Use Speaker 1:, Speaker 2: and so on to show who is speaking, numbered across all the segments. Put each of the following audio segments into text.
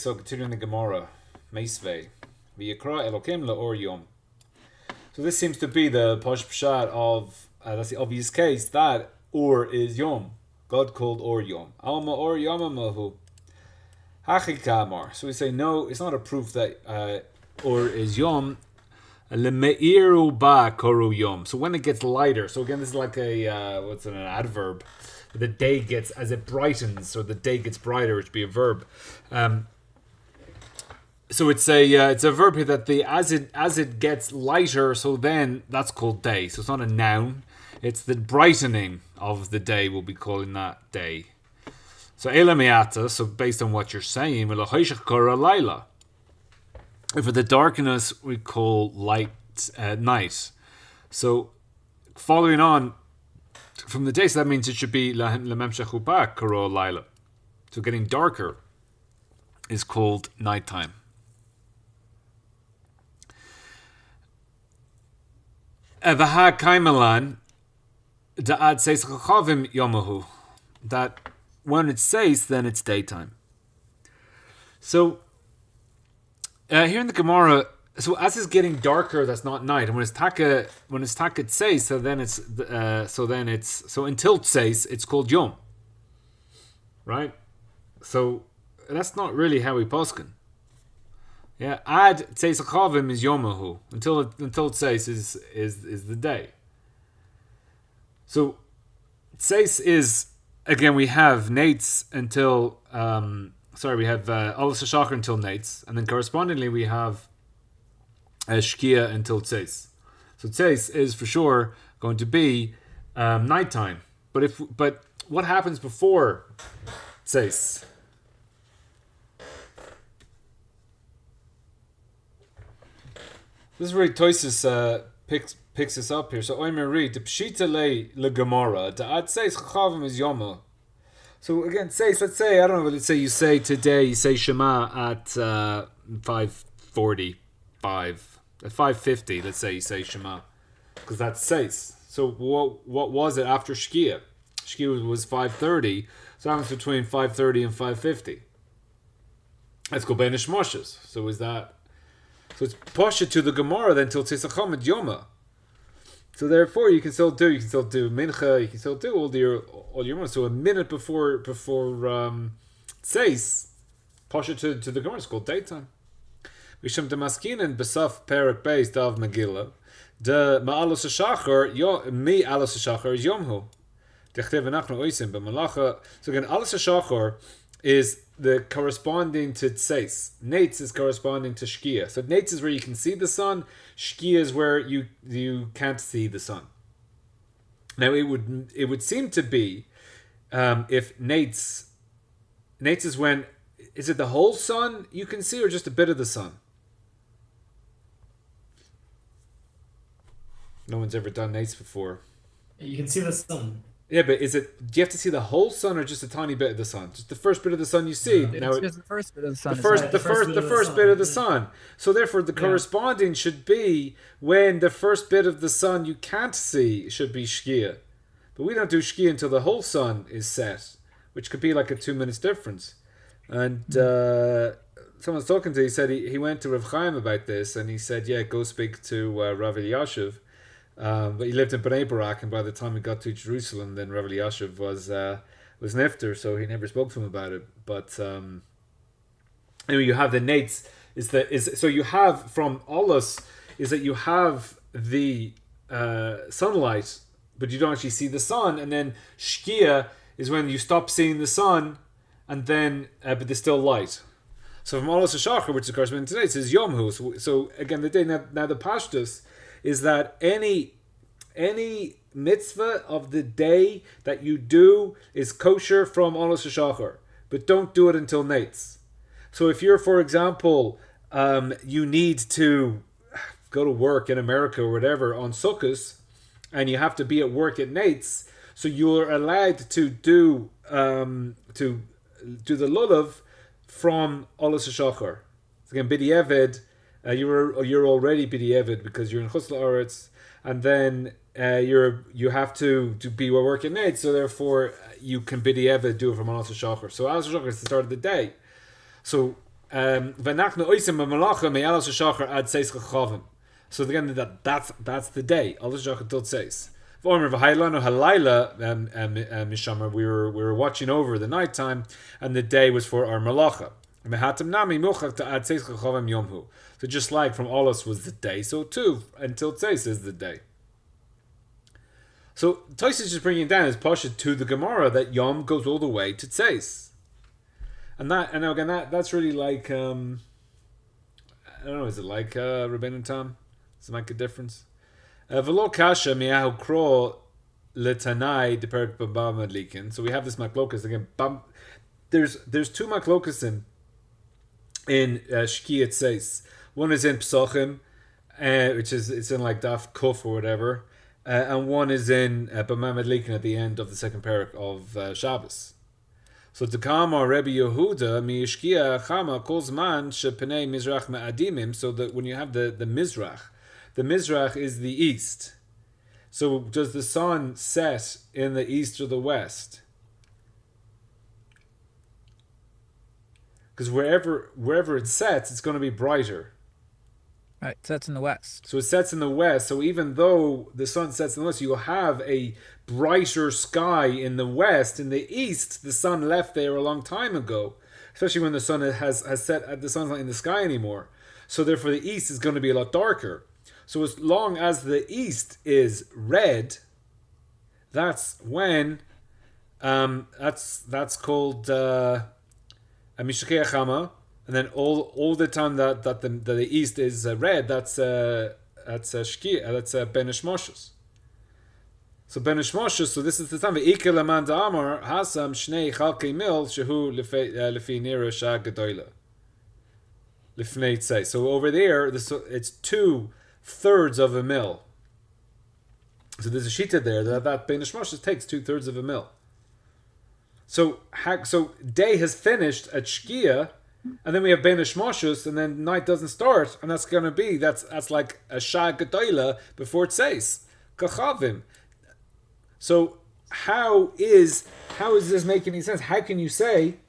Speaker 1: so continuing the Gemara, Meisvei, V'yikra Elokim la'or yom. So this seems to be the pshat of, that's the obvious case, that Or is Yom. God called Or Yom. Alma Or Yamamahu. Hachi Kamar. So we say, no, it's not a proof that Or is Yom. Lemeiru ba koru Yom. So when it gets lighter, so again, this is like a, an adverb. The day gets, as it brightens, or the day gets brighter, which would be a verb. So it's a verb here that as it gets lighter, so then that's called day. So it's not a noun. It's the brightening of the day. We'll be calling that day. So elameata. So based on what you're saying, laila. For the darkness, we call light night. So following on from the day, so that means it should be lememshechu ba karo laila. So getting darker is called nighttime. Evaha kaimelan da'ad says chachavim yomahu. That when it says, then it's daytime. So here in the Gemara, so as it's getting darker, that's not night. And when it's taka says, so until it says, it's called yom, right? So that's not really how we posken. Yeah, ad tzeis achavim is yomahu until it says is the day. So tzeis is, again, we have nates until we have alas hashachar until nates, and then correspondingly we have shkia until tzeis. So tzeis is for sure going to be nighttime. But what happens before tzeis? This is where Toises picks this up here. So I'm read the pshita le Gemara. The ad says chachavim is yoma. So again, let's say you say today, you say Shema at 5:45, at 5:50. Let's say you say Shema, because that says. So what was it after Shkia? Shkia was 5:30. So that was between 5:30 and 5:50. Let's go by Nishmoshes. So is that? So it's pasha to the Gemara then till Tisacham and Yoma. So therefore you can still do mincha, you can still do all your Yoma. So a minute before tzeis, pasha to the Gemara, it's called daytime. Visham demaskinen besaf perak beis dav Megillah. De ma'alos hashachar mi alos hashachar is yomhu. Dechtev v'nachnu oisim b'malacha. So again, alos hashachar is the corresponding to tzeis. Nates is corresponding to shkia. So nates is where you can see the sun. Shkia is where you can't see the sun. Now it would seem to be if nates is when, is it the whole sun you can see or just a bit of the sun? No one's ever done nates before.
Speaker 2: You can see the sun.
Speaker 1: Yeah, but do you have to see the whole sun or just a tiny bit of the sun? Just the first bit of the sun you see.
Speaker 3: It's just the first bit of the sun.
Speaker 1: The first bit of the sun. So therefore the corresponding should be when the first bit of the sun you can't see should be shkia. But we don't do shkia until the whole sun is set, which could be like a 2 minutes difference. And someone's talking to, he said he went to Rav Chaim about this, and he said, yeah, go speak to Rav Elyashiv. But he lived in Bnei Barak, and by the time he got to Jerusalem, then Rav Elyashiv was nifter, so he never spoke to him about it. But anyway, you have the nates. So you have from Olas is that you have the sunlight, but you don't actually see the sun, and then Shkia is when you stop seeing the sun, and then but there's still light. So from Olas Hashachar, which of course today it says Yomhu. So again, the day now the Pashtus is that any mitzvah of the day that you do is kosher from Olas Hashachar, but don't do it until nates. So if you're, for example, you need to go to work in America or whatever on Sukkot, and you have to be at work at nates, so you're allowed to do the lulav from Olas Hashachar. Again, b'di'eved. You're already b'di'eved because you're in Chutz La'aretz, and then you have to be working night, so therefore you can b'di'eved do it from Alas Hashachar. So Alas Hashachar is the start of the day. So So again, that's the day. We were watching over the nighttime, and the day was for our malacha. So just like from Olos was the day, so too until Tzeis is the day. So Tosis is just bringing down his pasha to the Gemara that Yom goes all the way to Tzeis, and that's really like I don't know, is it like Rabbeinu Tam? Does it make a difference? V'lo kasha mi'ahu kro letanai deperik b'ba madlikin. So we have this maklokas again. There's two maklokas in Shkia Tzeis. One is in Psachim, which is it's in like Daf Kuf or whatever, and one is in b'ma madlikin at the end of the second parak of Shabbos. So to Kama Rebbe Yehuda mi Shkia Chama calls man shepenei mizrach me'adimim. So that when you have the mizrach. The Mizrach is the east. So does the sun set in the east or the west? Because wherever it sets, it's going to be brighter.
Speaker 3: Right, it sets in the west.
Speaker 1: So it sets in the west. So even though the sun sets in the west, you'll have a brighter sky in the west. In the east, the sun left there a long time ago. Especially when the sun has set, the sun's not in the sky anymore. So therefore the east is going to be a lot darker. So as long as the east is red, that's when that's called Mishakei Chama, and then all the time that the east is red, that's Shkia, that's Ben Ishmoshes. So Ben Ishmoshes. So this is the time Ikel Amanda Amar Hasam Shnei Chalkei Mil Shehu Lefi Nira Shah Gedoyla Lifnei Tzei. So over there, it's 2/3 of a mil. So there's a shita there that Ben Ishmoshes takes 2/3 of a mil. So day has finished at Shkia, and then we have Ben Ishmoshes, and then night doesn't start, and that's like a Shah Gedoyla before Tzeis Kachavim. So how is this making any sense? How can you say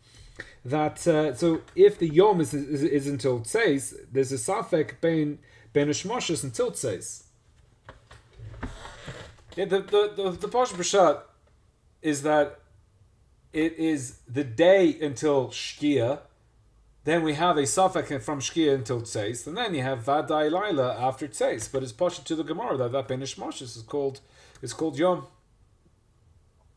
Speaker 1: that? So if the Yom is until Tzeis, there's a Safek Ben Ishmoshes until Tzeis. Yeah, the Parsha Pshat is that it is the day until Shkia. Then we have a Safek from Shkia until Tzeis, and then you have Vadai Laila after Tzeis. But it's Pasha to the Gemara that Ben Ishmoshes is called Yom.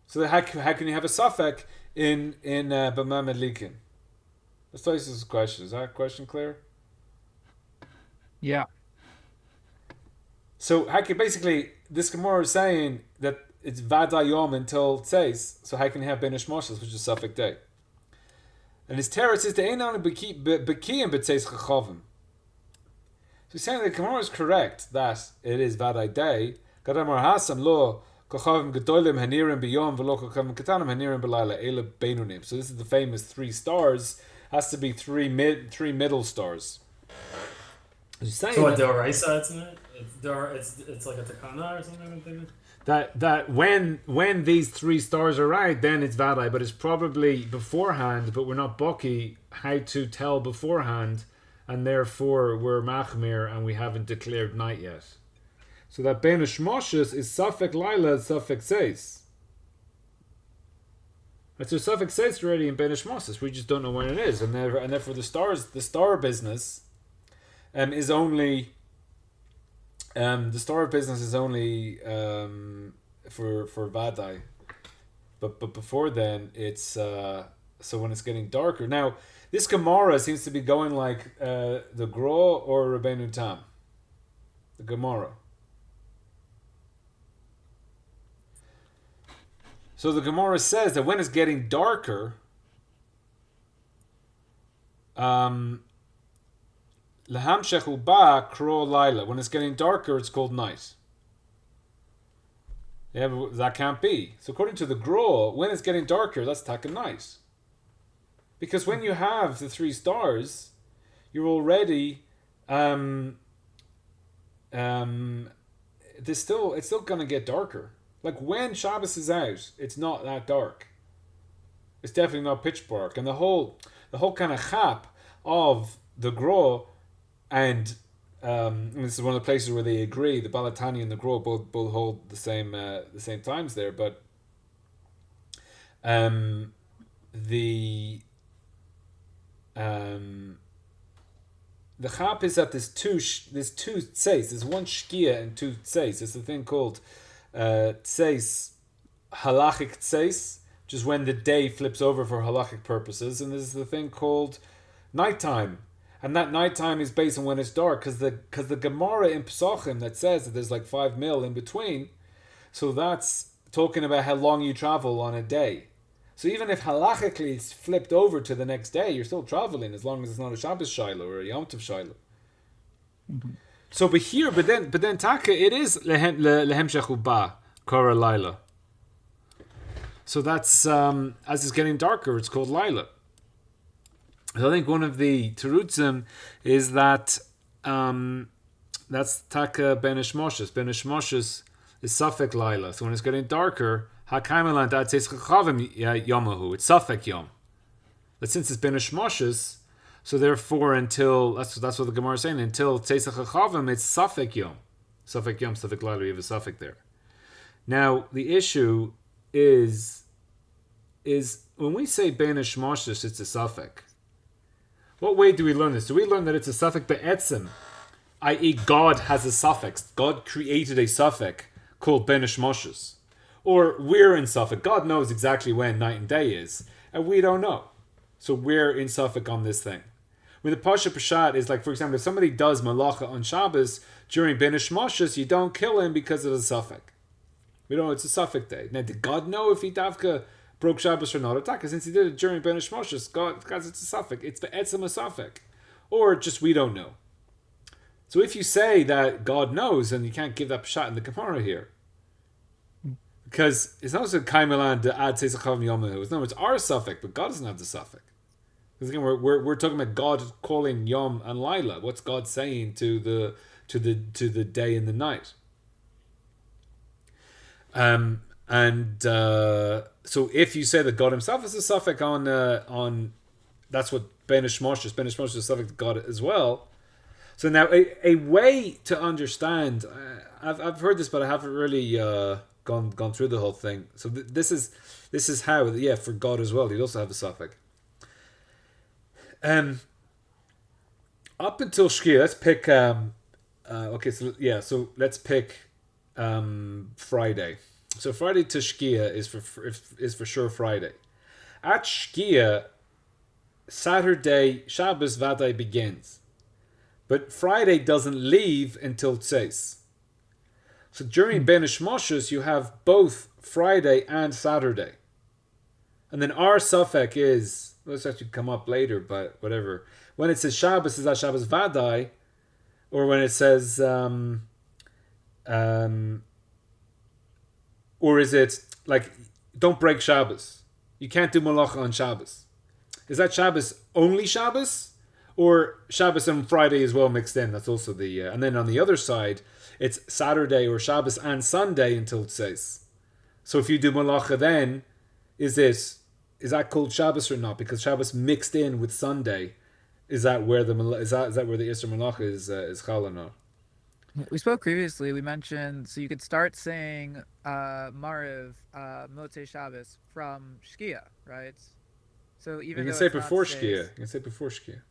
Speaker 1: So how can you have a Safek in B'ma Medlikin? Let's face this question. Is that question clear?
Speaker 3: Yeah.
Speaker 1: So basically this Gemara is saying that it's Vadai Yom until Tzeis. So how can you have Ben Ishmoshes, which is Safek day? And his teretz is the Einan Bekiyim B'Tzeis Chachavim. So he's saying that the Gemara is correct that it is Vadai day. Gadamar Hasam lo Kochavim Gedolim Hanirim B'Yom V'lo Kochavim Ketanim Hanirim B'Layla Eila Beinunim. So this is the famous 3 stars. Has to be three middle stars.
Speaker 2: So what Doraisa it's in it? It's like a takana or something. I'm thinking.
Speaker 1: That when these 3 stars are out, then it's Vadai, but it's probably beforehand. But we're not bucky how to tell beforehand, and therefore we're machmir and we haven't declared night yet. So that Ben Ishmoshes is Safek Laila, Safek Seis. So Safek Seis already in Ben Ishmoshes. We just don't know when it is, and therefore the star business is only. The star business is only for Vadai, but before then it's so when it's getting darker. Now this Gemara seems to be going like the Gro or Rabbeinu Tam. The Gemara. So the Gemara says that when it's getting darker, Lahamshech uba kro laila. When it's getting darker, it's called night. Yeah, but that can't be. So according to the Gro, when it's getting darker, that's taka night. Because when you have the 3 stars, you're already it's still gonna get darker. Like when Shabbos is out, it's not that dark. It's definitely not pitch dark, and the whole kind of chap of the Gra, and this is one of the places where they agree. The Balatani and the Gra both hold the same times there, but the chap is that there's two tseis. There's one shkia and two tseis. There's a thing called tseis, halachic tseis, which is when the day flips over for halachic purposes, and there's the thing called nighttime, and that nighttime is based on when it's dark, because the Gemara in Pesachim that says that there's like 5 mil in between, so that's talking about how long you travel on a day. So even if halachically it's flipped over to the next day, you're still traveling as long as it's not a Shabbos Shiloh or a Yom Tov Shiloh. Mm-hmm. So, but then Taka, it is lehem shechu ba kora laila. So that's as it's getting darker, it's called laila. So I think one of the terutzim is that that's Taka ben Ishmoshes. Ben Ishmoshes is Safek laila. So when it's getting darker, it's Safek Yom. But since it's been a Shmoshes, so therefore until that's what the Gemara is saying, until Tzesach HaChavim, it's Safek Yom. Safek Yom, Safek Laila, we have a Safek there. Now the issue is when we say Ben Shmoshes, it's a Safek. What way do we learn this? Do we learn that it's a Safek be'etzim, i.e. God has a suffix. God created a Safek called Ben Shmoshes. Or we're in Suffolk. God knows exactly when night and day is, and we don't know. So we're in Suffolk on this thing. When the Pasha Peshat is like, for example, if somebody does malacha on Shabbos during Ben Ishmoshes, you don't kill him because of the Suffolk. We don't know it's a Suffolk day. Now, did God know if he davka broke Shabbos or not? Attack, since he did it during Ben Ishmoshes, God, it's a Suffolk. It's the etzem a Suffolk. Or just we don't know. So if you say that God knows, then you can't give that Peshat in the Gemara here. Because it's not so kaimelan to add Tzesach Yom. No, it's our suffix, but God doesn't have the suffix. Because again, we're talking about God calling Yom and Laila. What's God saying to the day and the night? So if you say that God Himself is a suffix on that's what Ben Ishmoshes is a suffix to God as well. So now a way to understand, I've heard this, but I haven't really gone through the whole thing. So this is how, for God as well, he'd also have a suffix. Up until Shkia, let's pick so let's pick Friday. So Friday to Shkia is for sure Friday. At Shkia, Saturday Shabbos Vaday begins, but Friday doesn't leave until Tzeis. So during Ben Ishmoshes, you have both Friday and Saturday. And then our suffix is, let's actually come up later, but whatever. When it says Shabbos, is that Shabbos Vadai? Or when it says, or is it like, don't break Shabbos. You can't do Malacha on Shabbos. Is that Shabbos only Shabbos? Or Shabbos and Friday as well mixed in? That's also the, and then on the other side, it's Saturday or Shabbos and Sunday until Tzeis. So if you do Malacha then, is that called Shabbos or not? Because Shabbos mixed in with Sunday, is that where the Isser Malacha is Chal or not?
Speaker 3: We spoke previously. We mentioned so you could start saying Mariv Motzei Shabbos from Shkia, right? So even
Speaker 1: you can say before Shkia. You can say before Shkia.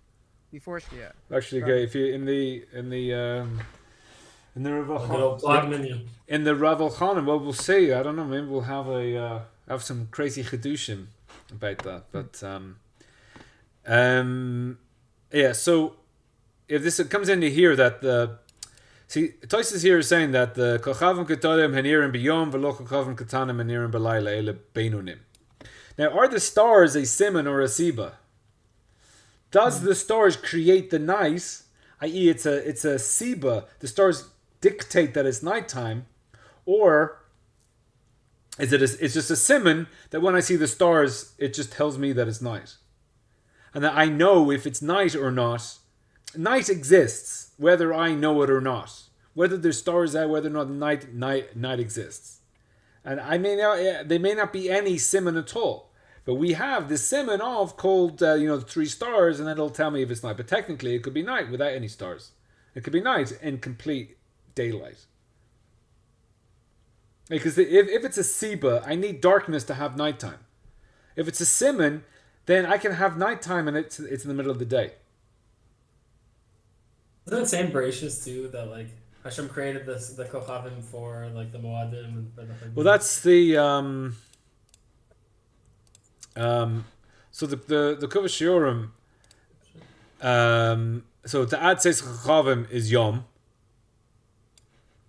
Speaker 3: Before Shkia.
Speaker 1: Actually, okay, if you in the Rav Elchanan, well, we'll see. I don't know. Maybe we'll have some crazy chedushim about that. But So if this comes into here that Tosis here is saying that the Kokhavim Ketanim Hanirim Biyom V'lo Kokhavim Ketanim Hanirim B'Layla Ele Beinunim. Now, are the stars a simon or a siba? Does the stars create the night, i.e. it's a siba, the stars dictate that it's nighttime, or is it's just a simon that when I see the stars, it just tells me that it's night? And that I know if it's night or not. Night exists, whether I know it or not. Whether there's stars out, whether or not night exists. And there may not be any simon at all. But we have this simon of called, the 3 stars, and it'll tell me if it's night. But technically, it could be night without any stars. It could be night in complete daylight. Because if it's a Siba, I need darkness to have nighttime. If it's a simon, then I can have nighttime and it's in the middle of the day.
Speaker 2: Isn't it same Beraishis too, that like Hashem created the Kokhavim for like the Moadim and for the
Speaker 1: Well, that's the so the Kuvas Shiurim, so to add says Chachavim is Yom,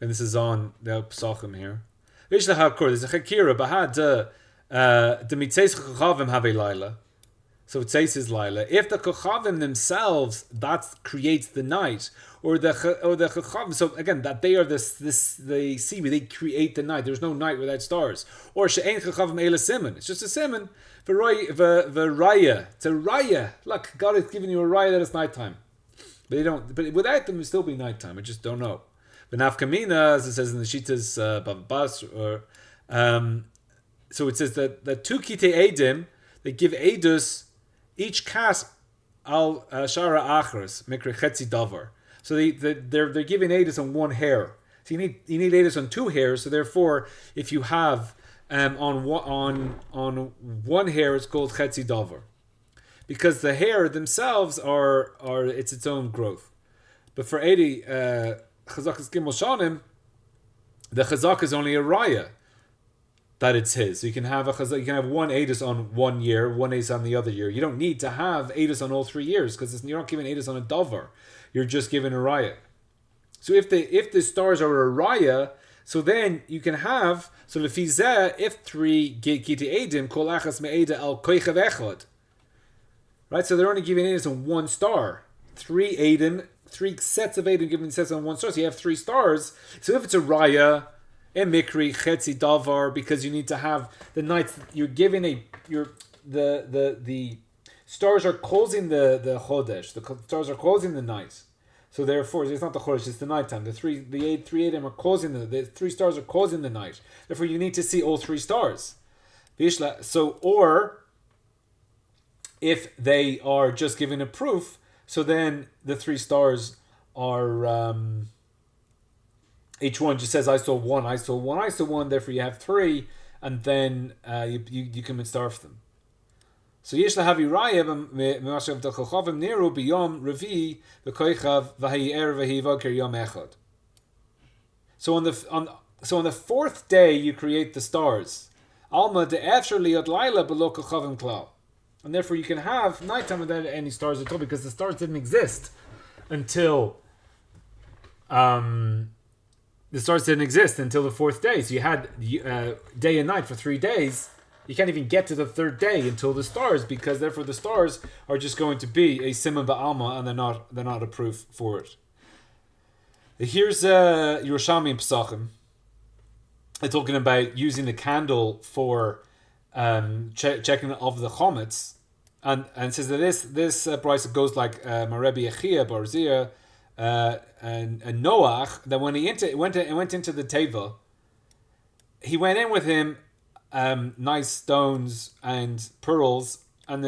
Speaker 1: and this is on the Psachim here. There's a Chakira, but had the Mitzeis Chachavim have a Laila. So it says is Laila. If the Kokhavim themselves, that creates the night, or the Chachavim. So again, that they are the Sibi, they create the night. There's no night without stars. Or She'ein Chachavim Eila Simon. It's just a Simon. The Raya. It's a Raya. Look, God has given you a Raya that it's nighttime. But they don't. But without them, it will still be nighttime. I just don't know. But Nafkamina, as it says in the Shitas Babas, or so it says that the 2 Kitei Eidim, they give Eidus. Each cat al shara achras mikra chetzi davar. So they're giving edus on one hair. So you need edus on 2 hairs. So therefore, if you have on one hair, it's called chetzi davar, because the hair themselves are it's its own growth. But for 80 chazakas gimel shanim, the chazak is only a raya that it's his. So you can have one edus on 1 year, one edus on the other year. You don't need to have edus on all 3 years, because you're not giving edus on a davar. You're just giving a raya. So if the stars are a raya, so then you can have, so lefizeh, if 3 kiti edim kol achas me'eda al koichav echad. Right, so they're only giving edus on 1 star. 3 edim, 3 sets of edim giving sets on 1 star. So you have 3 stars. So if it's a raya, Mikri chetzi davar, because you need to have the nights. You're giving the stars are causing the chodesh. The stars are causing the night. So therefore, it's not the chodesh; it's the nighttime. The 3 Adam are causing the 3 stars are causing the night. Therefore, you need to see all 3 stars. So, or if they are just giving a proof, so then the 3 stars are. Each one just says, I saw 1, I saw 1, I saw 1, therefore you have 3, and then you can starve them. So yesh lahavi raya b'mashav d'chochavim niru b'yom revi v'koichav v'hayer v'hivaker yom echad. So on the 4th day you create the stars. Alma de'efshar liot laila below kochavim klal. And therefore you can have nighttime without any stars at all, because the stars didn't exist until the stars didn't exist until the 4th day. So you had day and night for 3 days. You can't even get to the 3rd day until the stars, because therefore the stars are just going to be a simon ba'alma, and they're not a proof for it. Here's Yerushalmi and Pesachim. They're talking about using the candle for checking of the chomets, and says that this price goes like Marebi Echia Barzia. And Noach, that when he went into the teva, he went in with him nice stones and pearls, and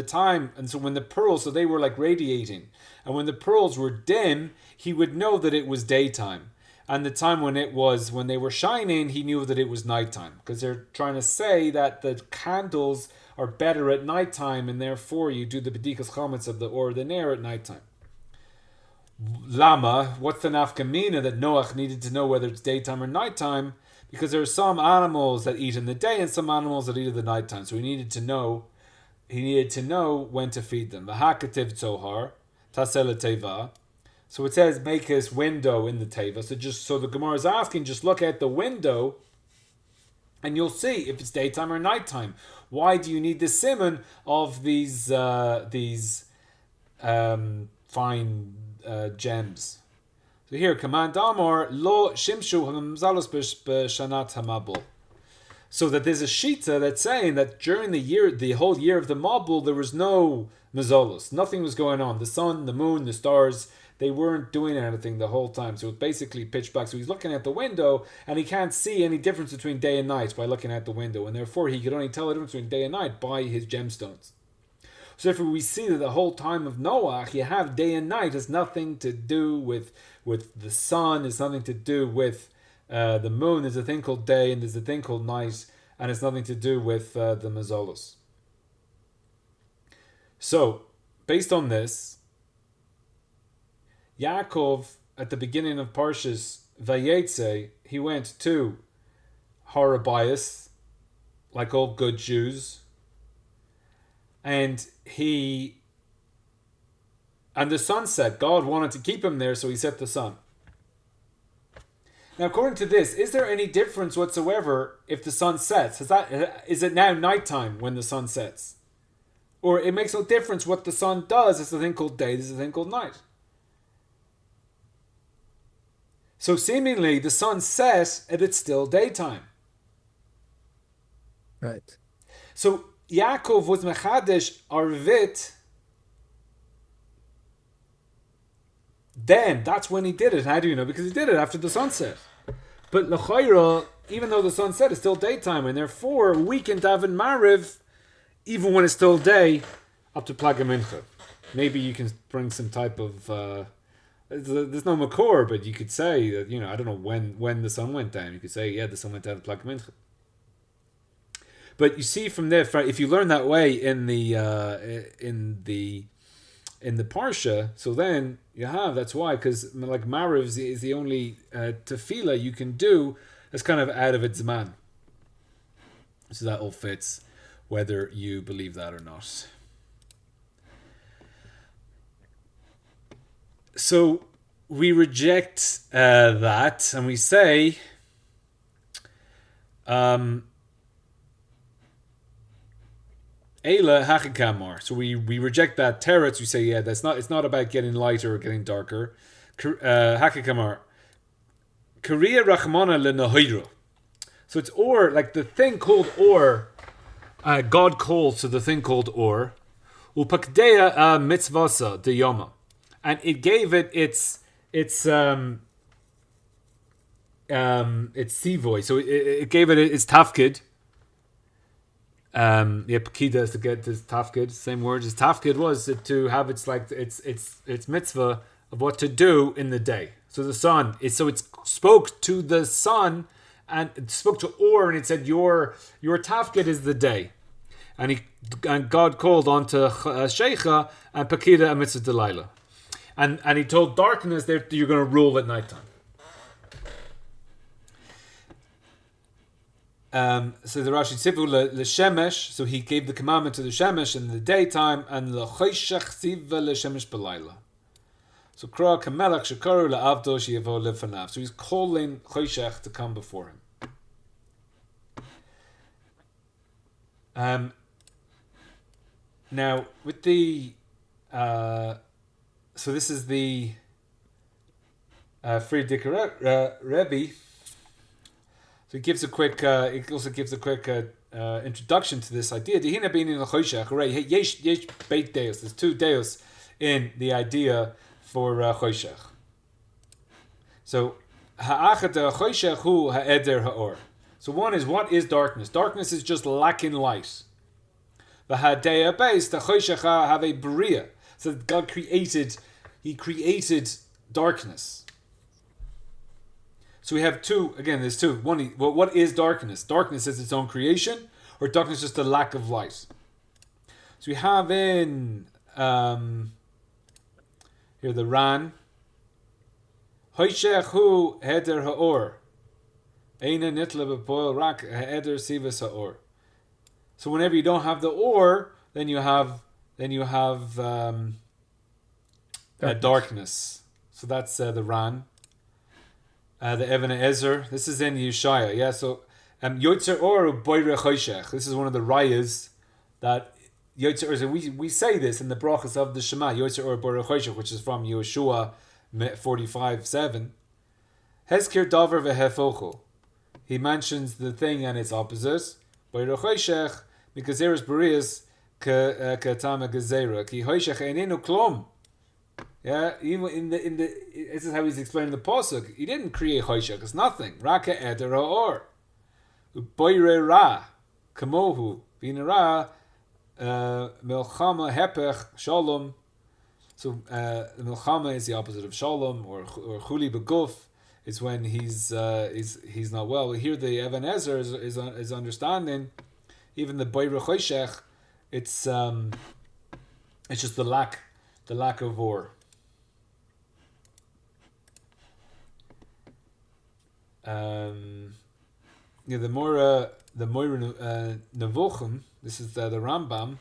Speaker 1: so when the pearls, so they were like radiating, and when the pearls were dim, he would know that it was daytime, and the time when they were shining, he knew that it was nighttime, because they're trying to say that the candles are better at nighttime, and therefore you do the bedikas chametz of the or the nair at nighttime. Lama, what's the nafkamina that Noach needed to know whether it's daytime or nighttime? Because there are some animals that eat in the day and some animals that eat in the nighttime. So he needed to know when to feed them. V'hakativ tzohar, tasel teva. So it says make this window in the teva. So the Gemara is asking, just look at the window, and you'll see if it's daytime or nighttime. Why do you need the simon of these fine gems? So here, command Amor lo shimshu hamzalos b'shanat hamabul. So that there's a shita that's saying that during the whole year of the Mabul, there was no Mazolos. Nothing was going on. The sun, the moon, the stars, they weren't doing anything the whole time. So it was basically pitch black. So he's looking at the window and he can't see any difference between day and night by looking at the window. And therefore he could only tell the difference between day and night by his gemstones. So therefore we see that the whole time of Noah, you have day and night. Has nothing to do with the sun. It's nothing to do with the moon. There's a thing called day and there's a thing called night, and it's nothing to do with the mazolos. So, based on this, Yaakov at the beginning of Parshas Vayetze, he went to Harabias, like all good Jews, and the sun set. God wanted to keep him there, so he set the sun. Now, according to this, is there any difference whatsoever if the sun sets? Is it now nighttime when the sun sets? Or it makes no difference what the sun does. It's a thing called day, there's a thing called night. So seemingly the sun sets and it's still daytime.
Speaker 3: Right.
Speaker 1: So Yaakov was Mechadesh Arvit. Then that's when he did it. How do you know? Because he did it after the sunset. But l'chayra, even though the sunset is still daytime, and therefore we can daven Mariv even when it's still day up to Plaga Mincha. Maybe you can bring some type of there's no makor, but you could say that, I don't know when the sun went down. You could say, the sun went down to Plaga Mincha. But you see from there, if you learn that way in the parsha, so then you have, that's why, because like Mariv is the only tefillah you can do that's kind of out of its zman. So that all fits, whether you believe that or not. So we reject that, and we say, Eila hachikamar. So we reject that teretz. We say, it's not about getting lighter or getting darker. Hachikamar. Korea rachmana lenahoira. So it's or, like the thing called or. God calls to the thing called or. Upakdeya mitzvasa de yomah, and it gave it its sivoy. So it gave it its tafkid. Pekida is to get this tafkid, same word as tafkid was to have its mitzvah of what to do in the day. So the sun it spoke to the sun and it spoke to Or and it said your tafkid is the day, and God called onto Sheikha and Pekida a mitzvah delilah, and he told darkness that you're going to rule at nighttime. So the Rashi Tzivu l'shemesh, so he gave the commandment to the shemesh in the daytime, and l'choshech tziva l'shemesh b'layla. So kra kamelach shekaru la'avdo sheyavo lefanav. So he's calling choshech to come before him. Now with the so this is the Friedrich Rebbe. So it also gives a quick introduction to this idea. There's two deos in the idea for choshech. So so one is, what is darkness? Darkness is just lacking light. The choshech have a bria. So God created darkness. So we have two, again, there's two. One, what is darkness? Darkness is its own creation, or darkness is just a lack of light? So we have in here the Ran. Hoyshechu heder haor. Eina nitle bepoil rak heder sivas haor. So whenever you don't have the or, then you have darkness. So that's the Ran. The Evan Ezer. This is in Yeshaya. So Yotzer Or Boire Choshech. This is one of the rayas that Yotzer Or. We say this in the brachas of the Shema. Yotzer Or Boire Choshech, which is from Yeshua 45:7. Hezkir Davar veHefocho. he mentions the thing and its opposite. Boira choshech, because there is barias k'tama gezerah ki choshech einenu klom. Yeah, even in the this is how he's explaining the pasuk. He didn't create choshech; it's nothing. Raka eder ha'or. Boira ra kamohu v'inara milchama hepech shalom. So the milchama is the opposite of shalom, or chuli beguf is when he's not well. Here the Even Ezer is understanding even the boira choshech. It's just the lack of or. The more nevuchim. This is the Rambam.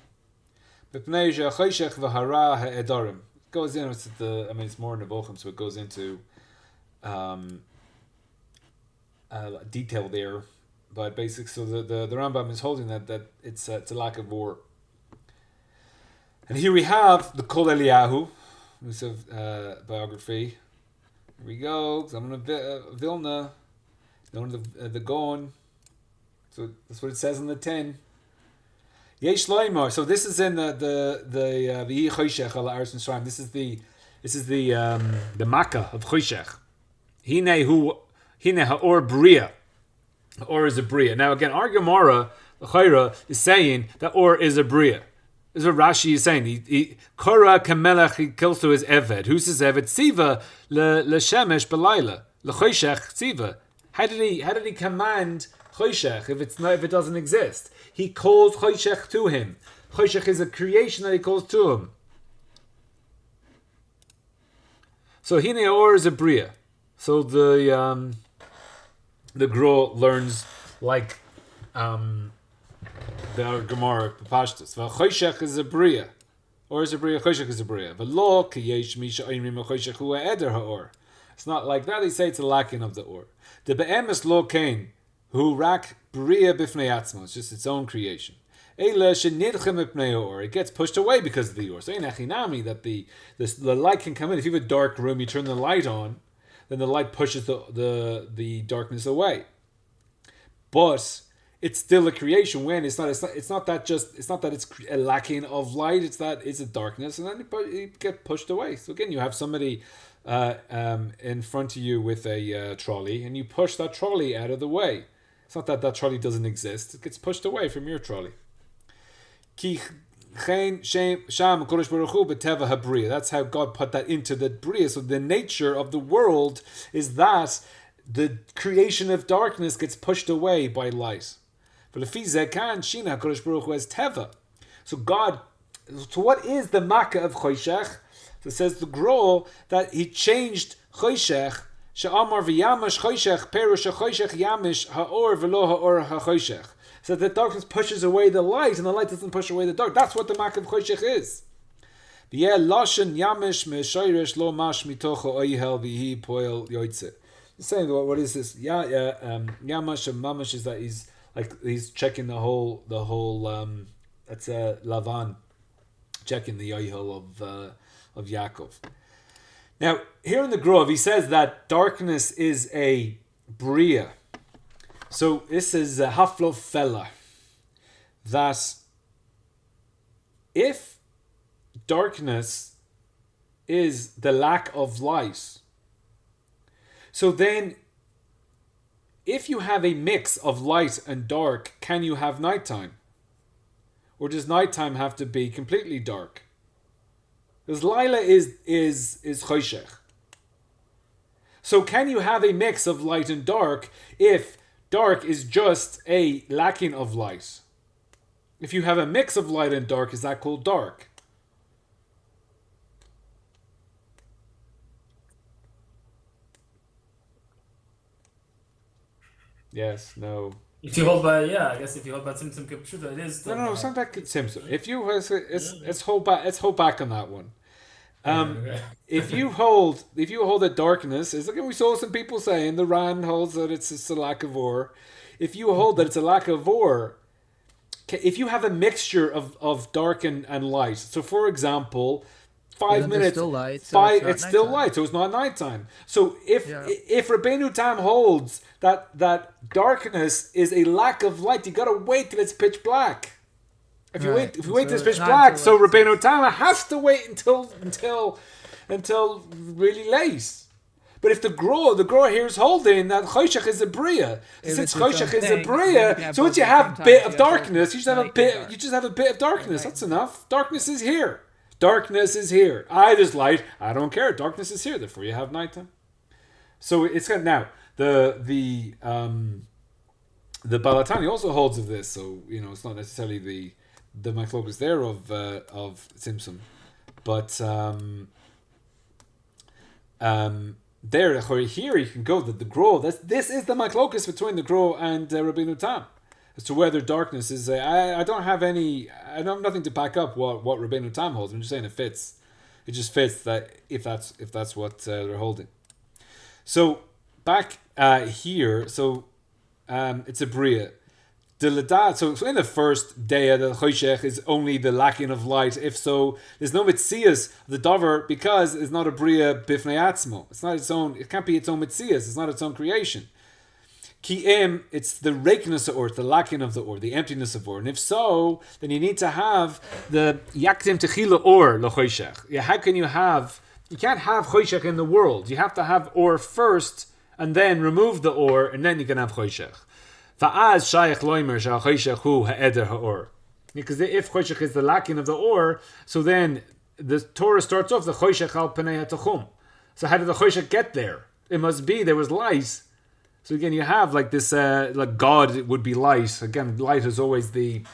Speaker 1: Goes in. It's more nevuchim, so it goes into detail there. But basically, so the Rambam is holding that it's a lack of war. And here we have the Kol Eliyahu, Yosef biography. Here we go. I'm on Vilna, known the Gaon. So that's what it says in the 10. Yesh Loimar. So this is in the V'hi Choshech ala Aretz Mitzrayim. This is the Makkah of Choshech. Hine ha'or bria. Or is a bria. Now again, our Gemara, the Chayra, is saying that or is a bria. This is what Rashi is saying. He Korah kamelech, he kills to his Eved. Who's his Eved? Tziva l'shemesh b'layla. L'choshech tziva. How did he command Choshech if it doesn't exist? He calls Choshech to him. Choshech is a creation that he calls to him. So hine or is a bria. So the Gro learns like the Gemara Pashtus. Choshech is a bria, or is a bria. Choshech is a bria. V'lo kiyesh misha oimrim choshech hu eder haor. It's not like that. They say it's a lacking of the or. The be'emes lo kain hu rak bria b'fnei atzmo. It's just its own creation. Eila shenidchem b'pnei or. It gets pushed away because of the or. So in Achinami that the light can come in. If you have a dark room, you turn the light on, then the light pushes the darkness away. But it's still a creation. When it's not that it's a lacking of light. It's that it's a darkness, and then it get pushed away. So again, you have somebody in front of you with a trolley, and you push that trolley out of the way. It's not that trolley doesn't exist. It gets pushed away from your trolley. That's how God put that into the Bria. So the nature of the world is that the creation of darkness gets pushed away by light. So God, so what is the Makkah of Choshech? So it says the Gro that he changed Choshech. She'amar v'yamash Choshech perush Choshech yamish ha'or v'lo ha'or ha'choshech. So the darkness pushes away the light, and the light doesn't push away the dark. That's what the Makkah of Choshech is. V'yeh lashon yamish me'shayresh lo mash mitocho oyhel v'hi poel yoytze. He's saying, what is this? Yamash and mamash is that he's checking the whole. That's Lavan checking the yoyhel of Yaakov. Now here in the Grove, he says that darkness is a bria. So this is a haflo fella, that if darkness is the lack of light, so then if you have a mix of light and dark, can you have nighttime? Or does nighttime have to be completely dark? Because Laila is Choshech. So can you have a mix of light and dark if dark is just a lacking of light? If you have a mix of light and dark, is that called dark? Yes, no.
Speaker 2: If you hold by, I guess if you hold by Tzimtzum Kipshuta, it is.
Speaker 1: No, it's not that Tzimtzum. If you let's hold back on that one. If you hold that darkness is, again, we saw some people saying the Ran holds that it's a lack of or. If you hold that it's a lack of or, if you have a mixture of dark and light, so for example, 5 minutes.
Speaker 3: Still light, so
Speaker 1: it's still light, so it's not nighttime. So if Rabbeinu Tam holds that darkness is a lack of light, you gotta wait till it's pitch black. If you wait till it's pitch black, so Rabbeinu Tam has to wait until really late. But if the grower here is holding that choshech is a bria, since choshech is a bria, so once you have a bit of darkness, you just have a bit of darkness. That's enough. Darkness is here. Darkness is here. There's light. I don't care. Darkness is here. Therefore, you have nighttime. So it's got now the Balatani also holds of this. So it's not necessarily the machlokas there of Tzimtzum, but there here you can go that the Gro. This is the machlokas between the Gro and Rabbeinu Tam as to whether darkness is. I don't have nothing to back up what Rabbeinu Tam holds. I'm just saying it fits. It just fits that if that's what they're holding. So back here, so it's a bria. So in the first day, the choshech is only the lacking of light. If so, there's no mitzias the dover because it's not a bria bifnei atzmo. It's not its own. It can't be its own mitzias. It's not its own creation. Ki'im, it's the reikness of or, the lacking of the or, the emptiness of or. And if so, then you need to have the yaktim techila or lo choshech. Yeah, how can you have? You can't have choshech in the world. You have to have or first, and then remove the or, and then you can have choshech. Because if choshech is the lacking of the or, so then the Torah starts off the choshech al panei hatachum. So how did the choshech get there? It must be there was light. So again, you have like this, like God would be light. Again, light is always the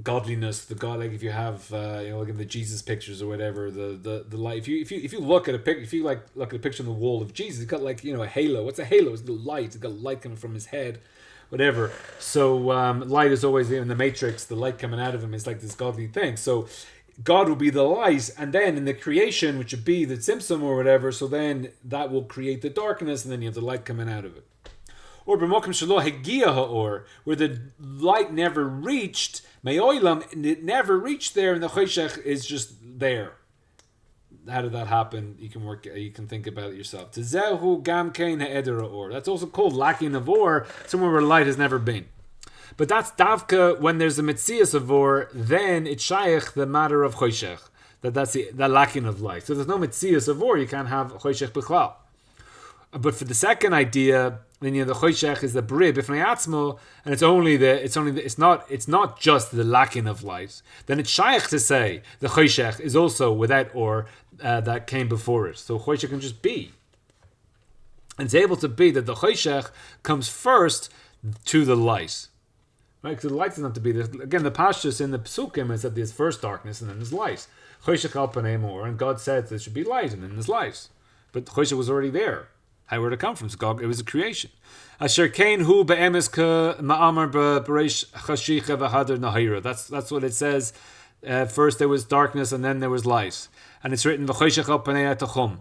Speaker 1: godliness, the God. Like if you have, like in the Jesus pictures or whatever, the light. If you look at a picture, look at a picture on the wall of Jesus, it's got like a halo. What's a halo? It's the light. It's got light coming from his head, whatever. So light is always in the Matrix. The light coming out of him is like this godly thing. So God will be the light, and then in the creation, which would be the tzimtzum or whatever, so then that will create the darkness, and then you have the light coming out of it. Or b'mokim shelo hegia ha'or, where the light never reached, me'olam, it never reached there, and the choshech is just there. How did that happen? You can think about it yourself. Tezehu gam kein ha'eder ha'or. That's also called lacking of or, somewhere where light has never been. But that's davka when there's a mitzias of or, then it's shaykh the matter of choshech. That's the lacking of light. So there's no mitzias of or, you can't have choshech b'chlal. But for the second idea, then the choshech is the bri b'fnei atzmo, and it's not just the lacking of light. Then it's shaykh to say the choshech is also without or that came before it. So choshech can just be. And it's able to be that the choshech comes first to the light. Right, because the light doesn't have to be there. Again, the pashtus in the psukim is that there's first darkness and then there's light. Choshech al panei mor, and God said there should be light and then there's light. But choshech was already there. How would it come from? So it was a creation. Asher kain hu be'emes ke ma'amar b'reish chashicha v'hader nahira. That's what it says. First there was darkness and then there was light, and it's written v'choshech al panei hatachum.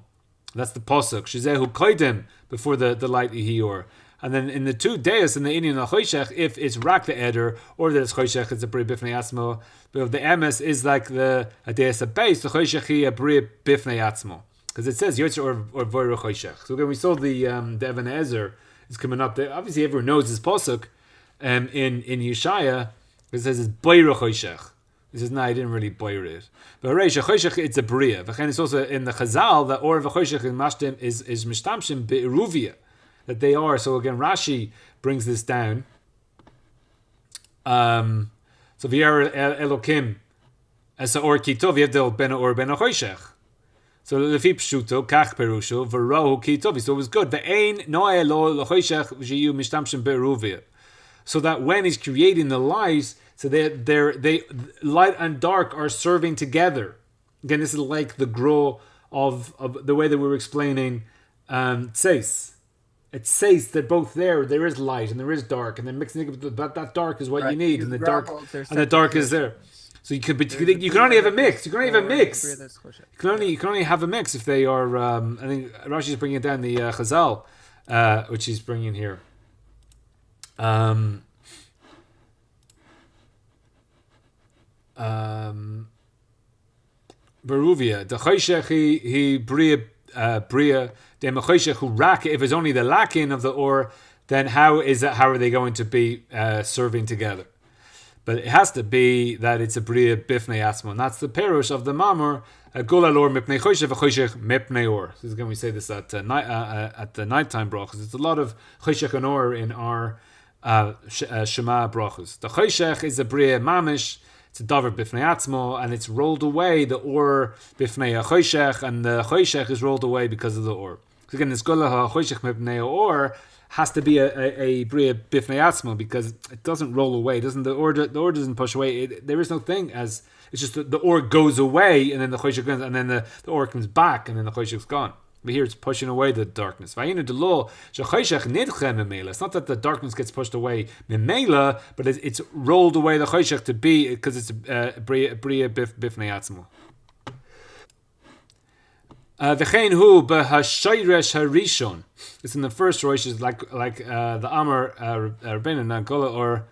Speaker 1: That's the pasuk. Shizehu koidim before the light ihior. And then in the two deis in the Indian choshech, if it's rak the eder or that it's choshech, it's a bri bifnei atzmo. But if the emes is like the deis a base, the choshech is a bri bifnei atzmo, because it says yotzer or voira choshech. So again, we saw the Evan Ezer is coming up there. Obviously, everyone knows this pasuk in Yeshaya. It says it's boira choshech. He says, no, I didn't really boir it. But Reish choshech, it's a bria. And it's also in the Chazal that or choshech in mashtim is mishtamshim be'iruvia. That they are. So again, Rashi brings this down. So v'yer Elokim as or kitov yevdel ben or ben choshech. So lefi pshuto kach perusho v'rohu kitov. So it was good. Ve'ein noe lo choshech v'shiyu mishtamshim be'iruvia. So that when he's creating the light, so they light and dark are serving together. Again, this is like the grow of the way that we were explaining tseis. It says that both there is light and there is dark, and then mixing it, that dark is what you need, and the dark is there. So you can only have a mix. You can only have a mix. You can only have a mix if they are. I think Rashi is bringing it down the Chazal, which he's bringing here. Beruvia. The choshech he bria the mechoshech hu rak. If it's only the lakin of the or, then how are they going to be serving together? But it has to be that it's a bria bifnei atzmo, and that's the perush of the mamor. Gulal or mipnei choshech v'choshech mipnei or. This is when we say this at the nighttime brachos. It's a lot of choshech and or in our Shema brachos. The choshech is a bria mamish. It's a davar bifnei atzmo, and it's rolled away the or bifnei choshech, and the choshech is rolled away because of the or. So again, this gulal choshech mipnei or has to be a bria bifnei atzmo, because it doesn't roll away. The or doesn't push away. There is no thing as it's just the or goes away, and then the choshech goes, and then the or comes back, and then the choshech's gone. But here it's pushing away the darkness. It's not that the darkness gets pushed away memela, but it's rolled away the choshech to be, because it's bria bifnei atzmo. V'chein hu b'hashayresh harishon. It's in the first rosh, is like the Amar Rabbeinu Nagola or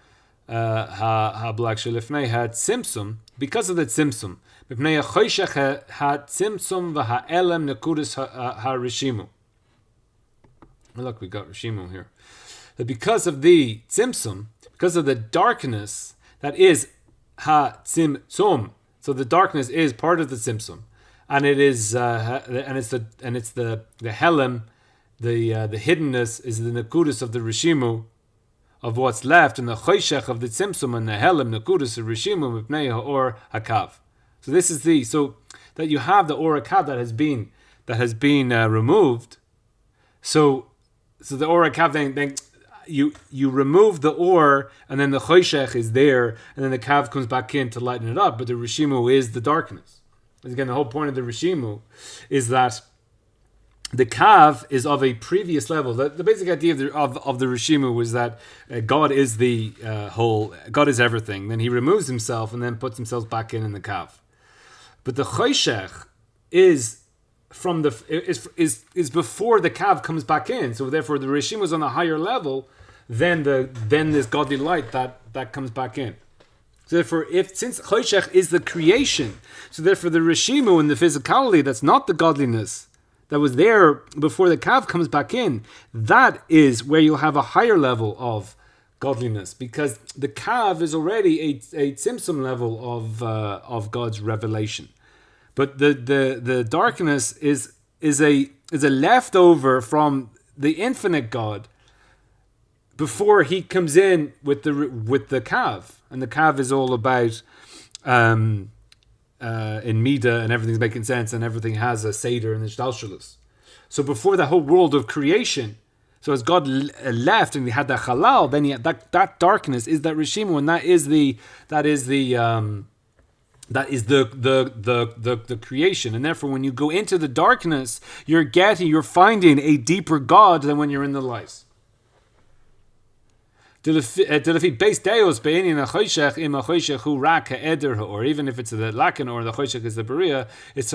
Speaker 1: ha-blak shelifnei ha-tzimtzum, because of the tzimtzum. Mipnei ha-choshech ha-tzimtzum v'ha-elem nekudas ha-rishimu. Look, we got rishimu here. That because of the tzimtzum, because of the darkness that is ha-tzimtzum, so the darkness is part of the tzimtzum. And it is, and it's the helem, the hiddenness is the nekudus of the rishimu, of what's left, and the choshech of the tzimtzum, and the helem nekudus of rishimu mipnei or hakav. So this is so that you have the or hakav that has been removed. So the or hakav then you remove the or, and then the choshech is there, and then the kav comes back in to lighten it up. But the rishimu is the darkness. Again, the whole point of the Rishimu is that the Kav is of a previous level. The basic idea of the Rishimu was that God is the whole, God is everything. Then he removes himself and then puts himself back in the Kav. But the Choshech is from is before the Kav comes back in. So therefore, the Rishimu is on a higher level than this godly light that comes back in. So therefore, since Choshech is the creation, so therefore the Rishimu and the physicality, that's not the godliness that was there before the Kav comes back in, that is where you'll have a higher level of godliness, because the Kav is already a tzimtzum level of God's revelation. But the darkness is a leftover from the infinite God before he comes in with the Kav. And the Kav is all about in Midah, and everything's making sense, and everything has a Seder and a Shtalshalos. So before the whole world of creation, so as God left and we had the Halal, then that darkness is that Rishimu, and that is the creation. And therefore, when you go into the darkness, you're finding a deeper God than when you're in the light. Or even if it's the lakin or the choshech is the beria, it's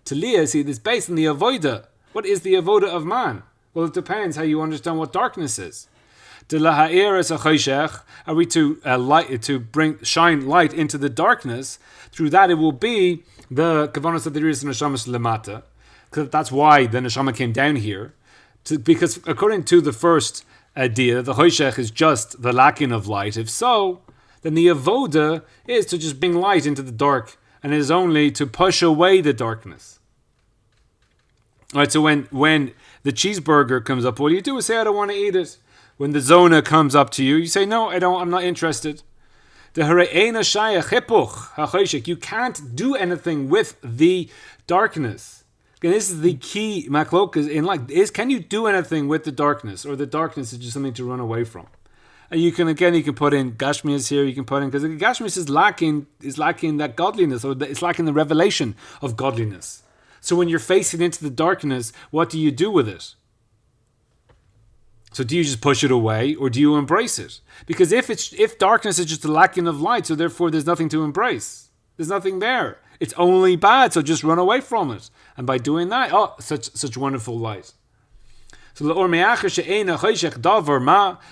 Speaker 1: talia. See, it's based on the avoda. What is the avoda of man? Well, it depends how you understand what darkness is. Are we to shine light into the darkness? Through that, it will be the kavanos of the riz neshamas lemata. That's why the neshama came down here, because according to the first idea, the choshech is just the lacking of light. If so, then the avoda is to just bring light into the dark, and it is only to push away the darkness. Right. So when the cheeseburger comes up, what do? Say, I don't want to eat it. When the zona comes up to you, you say, no, I don't. I'm not interested. You can't do anything with the darkness. And this is the key maklokas in life. Can you do anything with the darkness, or the darkness is just something to run away from? And you can put in Gashmias here. You can put in, because Gashmias is lacking that godliness, or it's lacking the revelation of godliness. So when you're facing into the darkness, what do you do with it? So do you just push it away, or do you embrace it? Because if darkness is just a lacking of light, so therefore there's nothing to embrace. There's nothing there. It's only bad, so just run away from it. And by doing that, such wonderful light. So the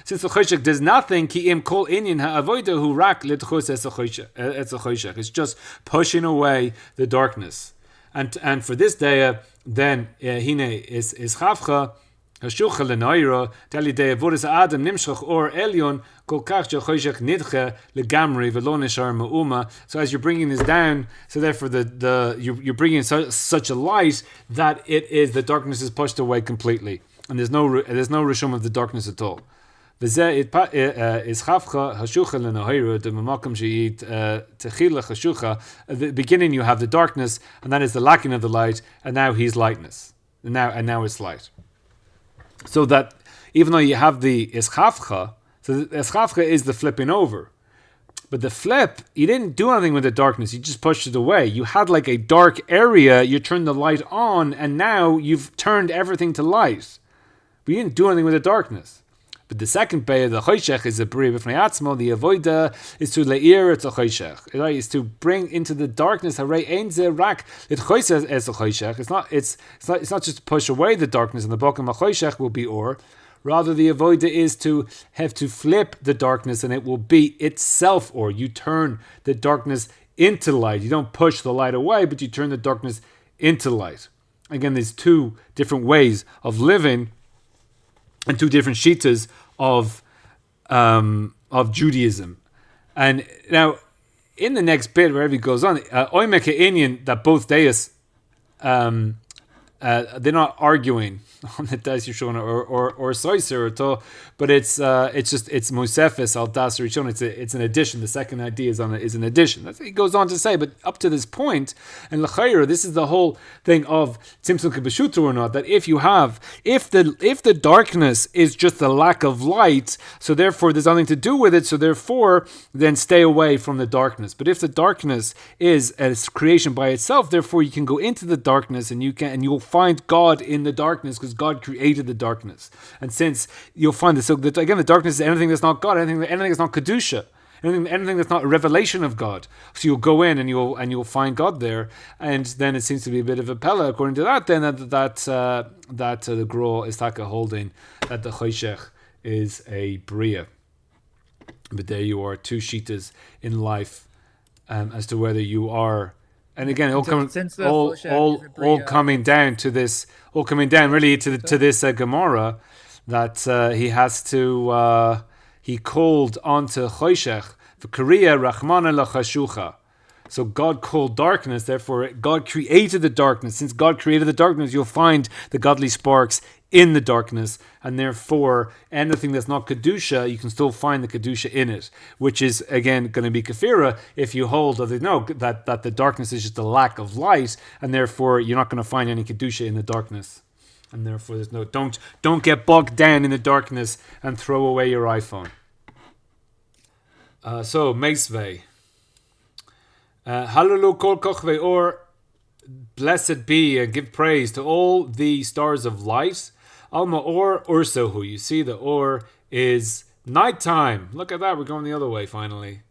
Speaker 1: since the choshech does nothing, ki im kol inyan ha'avoda hu rak litchus es choshech. It's just pushing away the darkness. And for this day, then hine is chavcha hashucha lenoira tali day avodas adam nimshach or elyon kol kach choshech nidche legamri v'lo nishar ma'uma. So as you're bringing this down, so therefore you're bringing such a light that the darkness is pushed away completely. And there's no rishum of the darkness at all. Is chavcha hashucha lenohiru the mamakam she'it techila hashucha. At the beginning you have the darkness, and that is the lacking of the light, and now he's lightness, and now it's light. So that even though you have the ischavcha, so the ischavcha is the flipping over, but the flip, you didn't do anything with the darkness, you just pushed it away. You had like a dark area, you turned the light on, and now you've turned everything to light. But you didn't do anything with the darkness. But the second bay of the choshech is a bri b'fnei atzmo. The avoida is to leir et choshech. Right, is to bring into the darkness. Harei ein ze rak it choshech es choshech. It's not just to push away the darkness. And the bottom of choshech will be or. Rather, the avoida is to have to flip the darkness, and it will be itself or. You turn the darkness into light. You don't push the light away, but you turn the darkness into light. Again, there's two different ways of living. And two different shittas of Judaism. And now, in the next bit, wherever he goes on, oimeke inyan, that both deis, they're not arguing on the Deis Rishona or Soiser at all, but it's Mosefis al Das Rishona. It's an addition. The second idea is an addition. That's what he goes on to say. But up to this point, and l'chayra, this is the whole thing of Tzimtzum Kibeshutu or not. That if the darkness is just the lack of light, so therefore there's nothing to do with it. So therefore, then stay away from the darkness. But if the darkness is a creation by itself, therefore you can go into the darkness and you'll find God in the darkness because God created the darkness. And since you'll find this, so that again, the darkness is anything that's not God, anything that's not kedusha, anything that's not a revelation of God. So you'll go in and you'll find God there, and then it seems to be a bit of a pella according to that. Then that the Gro is taka holding that the choshech is a bria. But there you are, two shittas in life as to whether you are. And again, all coming down to this Gemara that he has to. He called onto choshech for Korea Rachmana lachashucha. So God called darkness. Therefore, God created the darkness. Since God created the darkness, you'll find the godly sparks in the darkness, and therefore anything that's not kedusha, you can still find the kedusha in it, which is again going to be kafira if you hold that the darkness is just a lack of light, and therefore you're not going to find any kedusha in the darkness, and therefore there's no don't get bogged down in the darkness and throw away your iPhone. So meisvei halalu kol kochvei or. Blessed be and give praise to all the stars of light. Alma or ursohu. You see, the or is nighttime. Look at that. We're going the other way finally,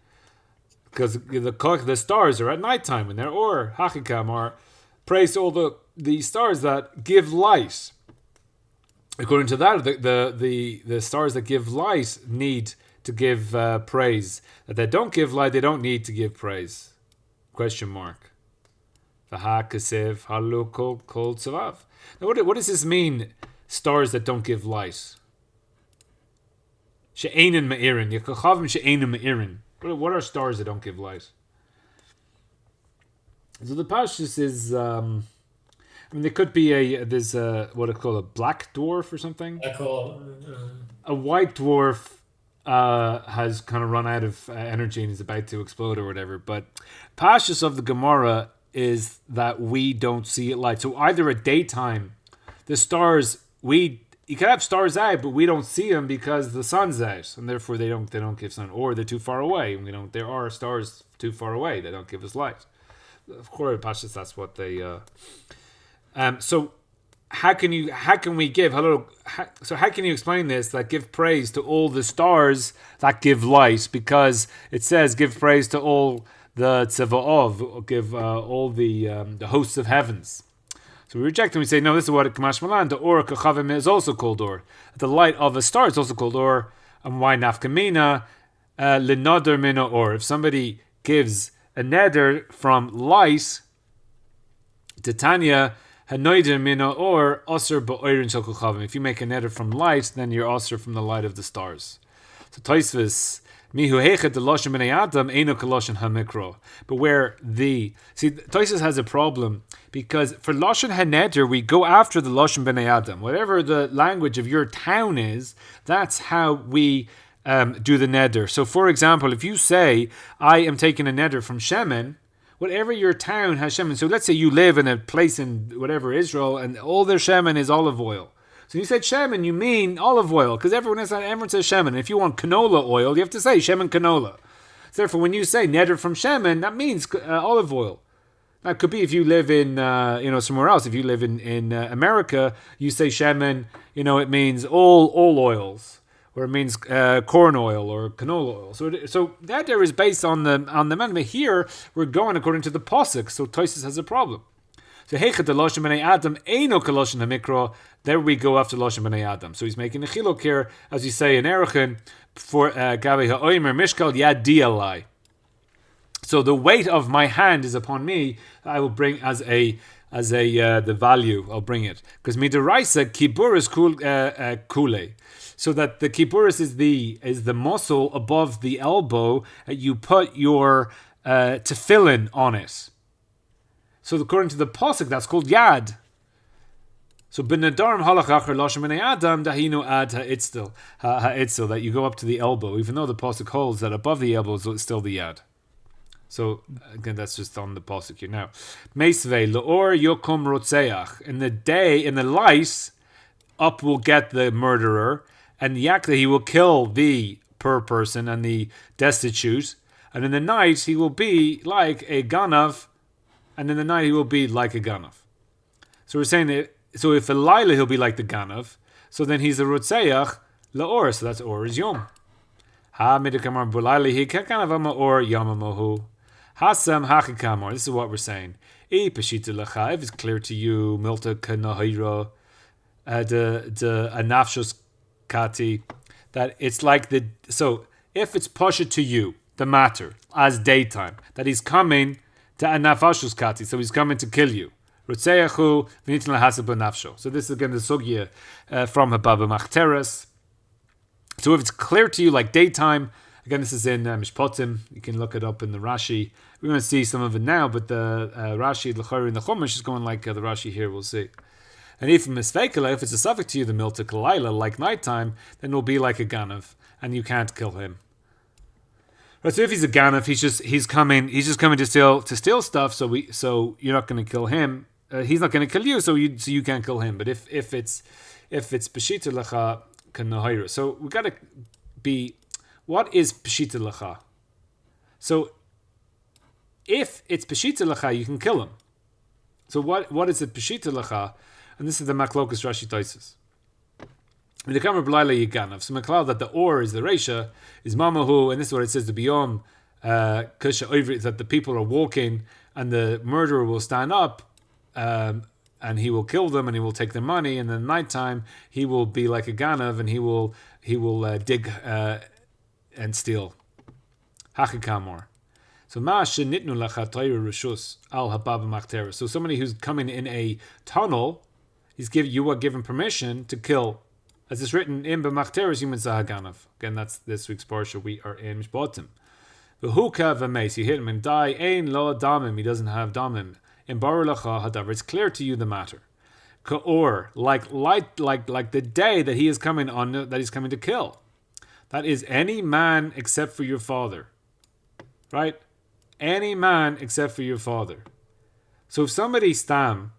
Speaker 1: because the stars are at nighttime when they're or hachikam are praise to all the stars that give light. According to that, the stars that give light need to give praise. That they don't give light, they don't need to give praise. Question mark. Now, what does this mean? Stars that don't give light. She'einin me'irin. הכוכבים she'einin me'irin. What are stars that don't give light? So the Pashtus is, there could be there's what I call a black dwarf or something. A white dwarf has kind of run out of energy and is about to explode or whatever. But Pashtus of the Gemara is that we don't see it light. So either at daytime, the stars, you can have stars out, but we don't see them because the sun's out, and therefore they don't give sun, or they're too far away. There are stars too far away that don't give us light. Of course, Pashas, that's what they. So how can you explain this? That give praise to all the stars that give light, because it says give praise to all the tzeva'ov, give all the hosts of heavens. So we reject them. We say, no, this is what Kamash Malan, the or Kochavim is also called or. The light of a star is also called or. And why nafkamina? Linoder mina or. If somebody gives a neder from light, Titania, hanoider mina or osir ba'oirin shel Kochavim. If you make a neder from light, then you're osir from the light of the stars. So Tosfos, mihu hechet the loshen b'nei adam eino kaloshen hamikro. But where Tosfos has a problem because for loshen haneder we go after the loshen b'nei adam. Whatever the language of your town is, that's how we do the neder. So for example, if you say I am taking a neder from Shemen, whatever your town has Shemen. So let's say you live in a place in whatever Israel and all their Shemen is olive oil. So you said Shemen, you mean olive oil, because everyone says Shemen. And if you want canola oil, you have to say Shemen canola. So therefore, when you say neder from Shemen, that means olive oil. That could be if you live in somewhere else. If you live in America, you say Shemen. It means all oils, or it means corn oil or canola oil. So that there is based on the man. But here we're going according to the pasuk. So Tosfos has a problem. So hechet the loshen b'nei adam eino kaloshen hamikra. There we go after loshen b'nei adam. So he's making a chiluk here, as you say in Erechim, for gavi ha'oimer mishkal yad dialai. So the weight of my hand is upon me. I will bring as the value. I'll bring it because midaraisa kiburis kule. So that the kiburis is the muscle above the elbow that you put your tefillin on it. So according to the pasuk, that's called yad. So b'nadarim halach achar loshen b'nei adam dahinu ad ha'itzel, that you go up to the elbow, even though the pasuk holds that above the elbow is still the yad. So again, that's just on the pasuk here. Now, meisvei leor yokum rotzeach. In the light, up will get the murderer, and yakta he will kill the poor person and the destitute, and in the night he will be like a ganav. And in the night he will be like a ganav. So we're saying that, so if a laila he'll be like the ganav, so then he's a rotzeach laor, so that's or is yom. Ha midakamar bulaila he kakanavama or yamamohu. Hasam hachikamor. This is what we're saying. E peshita lecha. If it's clear to you, milta kanahira, the anafshos kati, that it's like the. So if it's pasha to you, the matter as daytime, that he's coming to anafashus kati, so he's coming to kill you. Rutzeyachu v'nitin lahasab b'nafsho. So this is again the sugya from Hababa Machteres. So if it's clear to you like daytime, again this is in Mishpatim, you can look it up in the Rashi. We're going to see some of it now, but the Rashi l'chari in the Chumash is going like the Rashi here. We'll see. And if misfekela, if it's a suffix to you, the milta kalayla, like nighttime, then it'll be like a ganav, and you can't kill him. Right, so if he's a ganav, he's just coming to steal stuff. So you're not going to kill him. He's not going to kill you, so you can't kill him. But if it's peshita lecha kanahira, so we got to be. What is peshita lecha? So if it's peshita lecha, you can kill him. So what is it peshita lecha? And this is the Maklokas Rashi Tosfos. The Kamar B'layla Yiganav. So Maklal that the or is the Reisha, is Mamahu, and this is what it says, the Biyom Kusha Oivri, that the people are walking and the murderer will stand up and he will kill them and he will take their money, and then nighttime he will be like a Ganav and he will dig and steal. Hachikamor. So Ma'ashenitnu Lacha Toira Rishus Al Habab Machtera. So somebody who's coming in a tunnel, you are given permission to kill. As it's written in B'Machteres Human Zahaganav. Again, that's this week's parsha. We are in Mishpatim. V'huka v'meis. You hit him and die. Ein lo damim. He doesn't have damim. In Baruch Lacha Hadavar. It's clear to you the matter. Ka'or, like the day that he is coming on, that he's coming to kill. That is any man except for your father. Right? Any man except for your father. So if somebody is stam,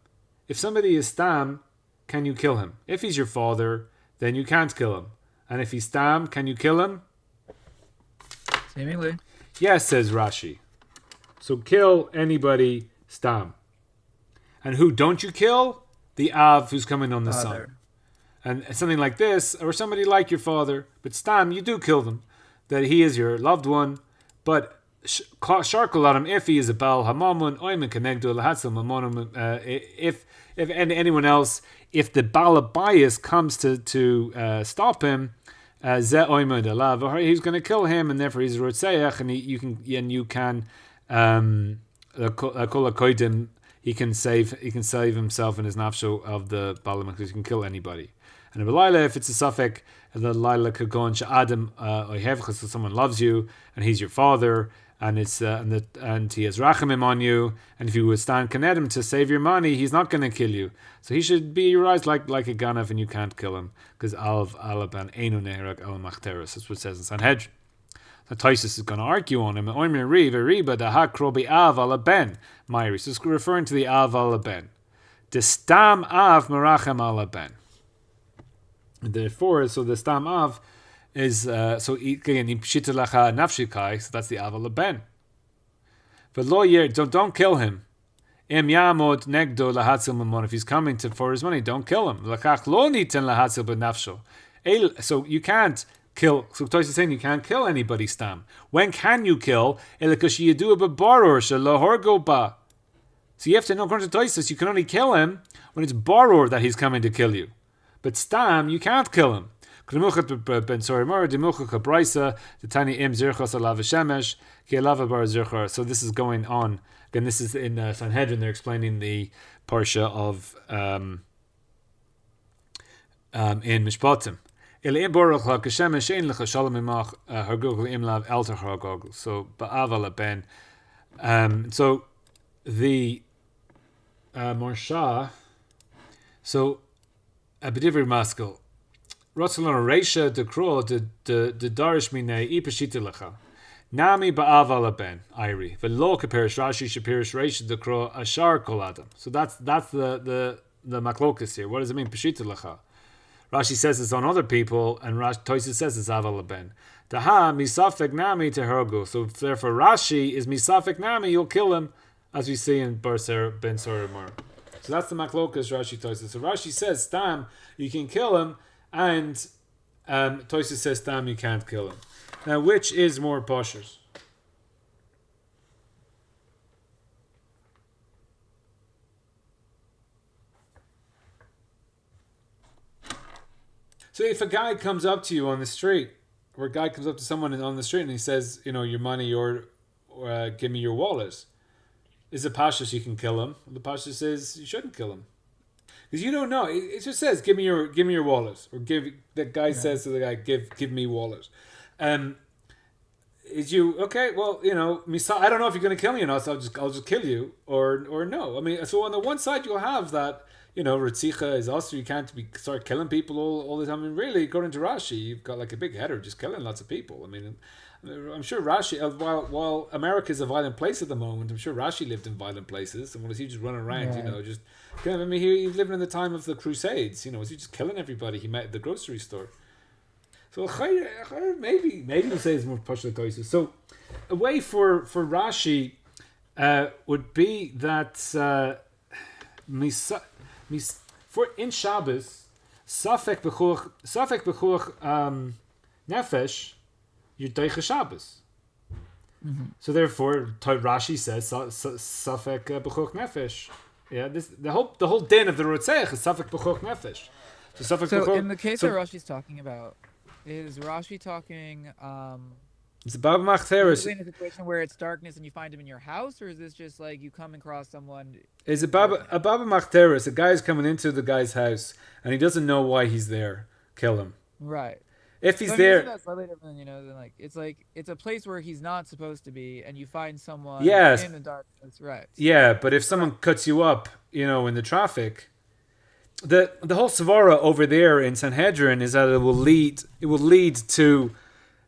Speaker 1: can you kill him? If he's your father, then you can't kill him. And if he's stam, can you kill him?
Speaker 3: Seemingly.
Speaker 1: Yes, says Rashi. So kill anybody stam. And who don't you kill? The Av who's coming on the sun. And something like this, or somebody like your father, but stam, you do kill them. That he is your loved one, but sharkul adam if he is a bal hamamun oimen kenegdo lahatzil mamonum. If anyone else, if the bal bias comes to stop him, he's going to kill him, and therefore he's a rotzeach, and you can he can save himself and his nafsho of the balam, because he can kill anybody. And if it's a suffix, the laila kagon sha'adam oyhevcha, so someone loves you and he's your father, and it's and he has rachamim on you, and if you would stand kanedim to save your money, he's not going to kill you. So he should be your eyes like a ganav, and you can't kill him, because alv alaban einu neherag el machteres. That's what it says in Sanhedrin. So Taisus is going to argue on him. Oimri the hakrobi av alaben Myri. So it's referring to the av alaben. The stam av merachem alaben. Therefore, so the stam av is so again impshitelacha nafshikai. So that's the av alaben. But lawyer, don't kill him. Im yamod negdo lahatzil mamon. If he's coming for his money, don't kill him. Lakach lo niten lahatzil benafsho. So you can't kill. So Tosh is saying you can't kill anybody. Stam. When can you kill? So you have to know, according to Tosh, you can only kill him when it's baror that he's coming to kill you. But stam, you can't kill him. So this is going on. Again, this is in Sanhedrin. They're explaining the parsha of in Mishpatim. So ba'avala ben. So the Morsha. So a b'divrei maskil. Rotzelon reisha dekro de darish minei ipashita lecha. Nami ba'avala ben Iri. V'lo kaperish Rashi shapirish reisha dekro ashar kol adam. So that's the maklokas here. What does it mean? Pashita lecha. Rashi says it's on other people, and Tosis says it's aval ben. Taha misafek nami tehergo. So therefore Rashi is misafek nami, you'll kill him, as we see in Barser ben Sorimar. So that's the maklokas Rashi Tosis. So Rashi says stam, you can kill him, and Tosis says stam, you can't kill him. Now, which is more poshers? So if a guy comes up to you on the street, or a guy comes up to someone on the street and he says, your money, or give me your wallet, is it pashas you can kill him? The pasha says you shouldn't kill him, because you don't know. It just says give me your wallet, or the guy says to the guy give me wallet. Is you okay? Well, I don't know if you're going to kill me or not, so I'll just kill you, or no. I mean, so on the one side you'll have that. Ritzicha is also, you can't start killing people all the time. I mean, really, according to Rashi, you've got like a big header just killing lots of people. I mean, I'm sure Rashi, while America is a violent place at the moment, I'm sure Rashi lived in violent places. And was he just running around, just... I mean, he lived in the time of the Crusades. Was he just killing everybody he met at the grocery store? So maybe we say it's more Pashto Toisus. So a way for Rashi would be that... for in Shabbos, Safek b'chuach nefesh, you're Deicha Shabbos. So therefore, Rashi says Safek b'chuach nefesh. Yeah, the whole din of the Rotzeach is Safek b'chuach nefesh. So
Speaker 3: in the case that Rashi's talking about, is Rashi talking?
Speaker 1: It's above Machteres.
Speaker 3: In a situation where it's darkness and you find him in your house, or is this just like you come across someone?
Speaker 1: It's above Machteres. A guy's coming into the guy's house and he doesn't know why he's there. Kill him.
Speaker 3: Right.
Speaker 1: If he's there,
Speaker 3: that's slightly different, than it's a place where he's not supposed to be, and you find someone in the darkness. Right.
Speaker 1: Yeah, but if someone cuts you up, in the traffic, the whole svara over there in Sanhedrin is that it will lead to.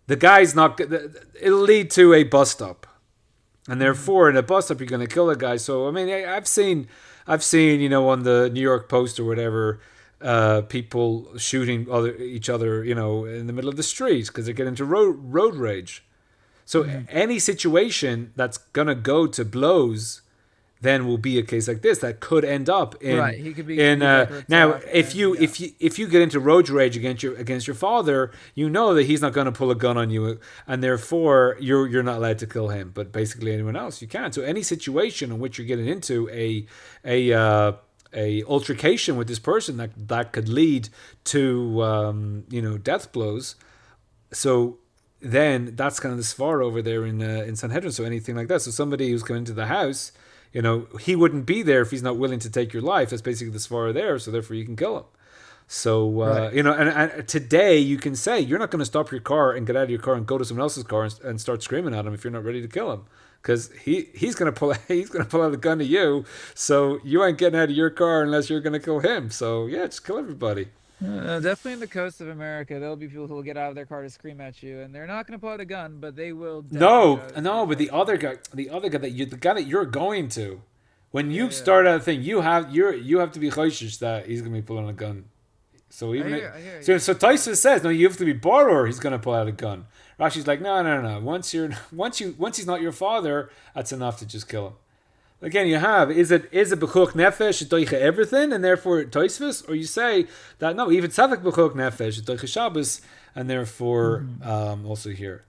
Speaker 1: The guy's not. It'll lead to a bus stop, and therefore, in a bus stop, you're going to kill a guy. So, I mean, I've seen, on the New York Post or whatever, people shooting each other, in the middle of the street because they get into road rage. So, any situation that's going to go to blows, then will be a case like this that could end up in
Speaker 3: right. He could be
Speaker 1: now if you get into road rage against your father, you know that he's not going to pull a gun on you, and therefore you're not allowed to kill him. But basically anyone else you can. So any situation in which you're getting into a altercation with this person that could lead to death blows. So then that's kind of the svar over there in Sanhedrin. So anything like that. So somebody who's coming into the house, he wouldn't be there if he's not willing to take your life. That's basically the svara there. So therefore you can kill him. So, right. And today you can say, you're not going to stop your car and get out of your car and go to someone else's car and start screaming at him if you're not ready to kill him. Because he's going to pull out a gun at you. So you ain't getting out of your car unless you're going to kill him. So yeah, just kill everybody.
Speaker 3: Definitely in the coast of America, there'll be people who will get out of their car to scream at you, and they're not going to pull out a gun, but they will.
Speaker 1: No, but the other guy the guy that you're going to, when you start out a thing, you have to be chayshish that he's going to be pulling a gun. So even so Tyson says no, you have to be borrower. He's going to pull out a gun. Rashi's like no. Once he's not your father, that's enough to just kill him. Again, you have is it b'chuk nefesh doiche everything and therefore toisvis, or you say that no, even tzavik b'chuk nefesh doiche Shabbos and therefore also here.